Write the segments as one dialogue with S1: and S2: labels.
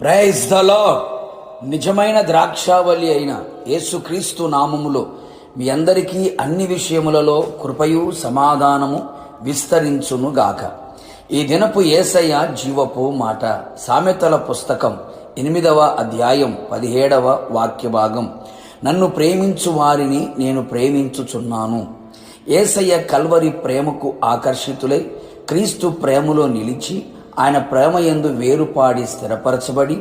S1: Praise the lord. నిజమైన ద్రాక్షావళి అయిన యేసుక్రీస్తు నామములో మీ అందరికీ అన్ని విషయములలో కృపయు సమాధానము విస్తరించునుగాక. ఈ దినపు యేసయ్య జీవపు మాట. సామెతల పుస్తకం 8వ అధ్యాయం 17వ వాక్య భాగం. నన్ను ప్రేమించు వారిని నేను ప్రేమించుచున్నాను. యేసయ్య కల్వరి ప్రేమకు ఆకర్షితులై క్రీస్తు ప్రేమలో నిలిచి ఆయన ప్రేమయందు వేరుపాడి స్థిరపరచబడి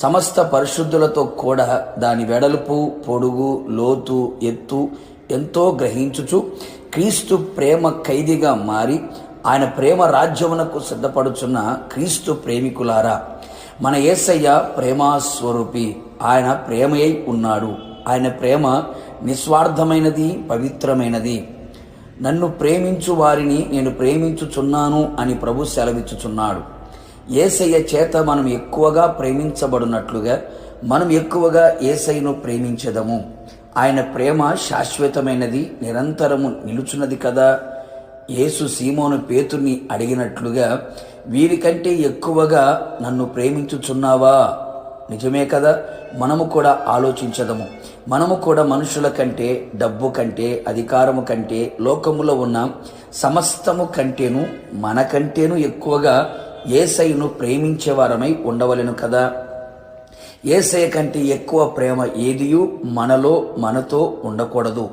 S1: సమస్త పరిశుద్ధులతో కూడా దాని వెడల్పు, పొడుగు, లోతు, ఎత్తు ఎంతో గ్రహించుచు క్రీస్తు ప్రేమ ఖైదీగా మారి ఆయన ప్రేమ రాజ్యమునకు సిద్ధపడుచున్న క్రీస్తు ప్రేమికులారా, మన యేసయ్య ప్రేమాస్వరూపి. ఆయన ప్రేమయై ఉన్నాడు. ఆయన ప్రేమ నిస్వార్థమైనది, పవిత్రమైనది. నన్ను ప్రేమించు వారిని నేను ప్రేమించుచున్నాను అని ప్రభు సెలవిచ్చుచున్నాడు. యేసయ్య చేత మనం ఎక్కువగా ప్రేమించబడినట్లుగా మనం ఎక్కువగా యేసయ్యను ప్రేమించదము. ఆయన ప్రేమ శాశ్వతమైనది, నిరంతరము నిలుచున్నది కదా. యేసు సీమోను పేతుర్ని అడిగినట్లుగా, వీరికంటే ఎక్కువగా నన్ను ప్రేమించుచున్నావా? నిజమే కదా. మనము కూడా ఆలోచించదము. మనము కూడా మనుషుల కంటే, డబ్బు కంటే, అధికారము కంటే, లోకములో ఉన్న సమస్తము కంటేను, మనకంటేను ఎక్కువగా యేసయ్యను ప్రేమించేవారమై ఉండవలెను కదా. యేసయ్య కంటే ఎక్కువ ప్రేమ ఏదియూ మనలో, మనతో ఉండకూడదు.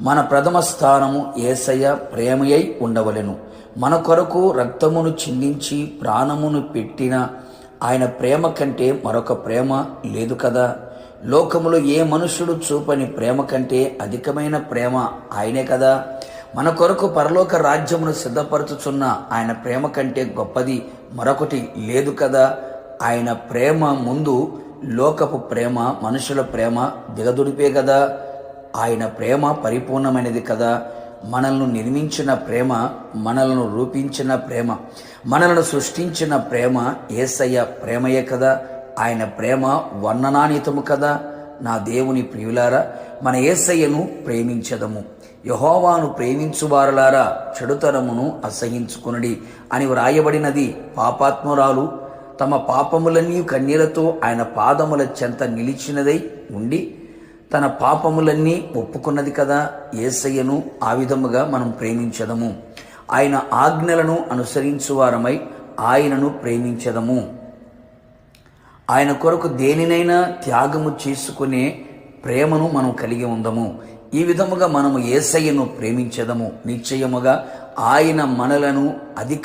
S1: మన ప్రథమ స్థానము యేసయ్య ప్రేమయై ఉండవలెను. మన కొరకు రక్తమును చిందించి ప్రాణమును పెట్టిన ఆయన ప్రేమ కంటే మరొక ప్రేమ లేదు కదా. లోకములో ఏ మనుషుడు చూపని ప్రేమ కంటే అధికమైన ప్రేమ ఆయనే కదా. మన కొరకు పరలోక రాజ్యమును సిద్ధపరచుచున్న ఆయన ప్రేమ కంటే గొప్పది మరొకటి లేదు కదా. ఆయన ప్రేమ ముందు లోకపు ప్రేమ, మనుషుల ప్రేమ దిగదుడిపే కదా. ఆయన ప్రేమ పరిపూర్ణమైనది కదా. మనల్ని నిర్మించిన ప్రేమ, మనలను రూపించిన ప్రేమ, మనలను సృష్టించిన ప్రేమ యేసయ్య ప్రేమయే కదా. ఆయన ప్రేమ వర్ణనాతీతము కదా. నా దేవుని ప్రియులారా, మన యేసయ్యను ప్రేమించదము. యెహోవాను ప్రేమించువారలారా, చెడుతనమును అసహించుకొనుడి అని వ్రాయబడినది. పాపాత్మురాలు తమ పాపములన్నీ కన్నీళ్లతో ఆయన పాదముల చెంత నిలిచినదై ఉండి తన పాపములన్నీ ఒప్పుకున్నది కదా. యేసయ్యను ఆ విధముగా మనం ప్రేమించదము. ఆయన ఆజ్ఞలను అనుసరించువారమై ఆయనను ప్రేమించదము. ఆయన కొరకు దేనినైనా త్యాగము చేసుకునే ప్రేమను మనం కలిగి ఉందము. ఈ విధముగా మనము యేసయ్యను ప్రేమించదము. నిశ్చయముగా ఆయన మనలను అధిక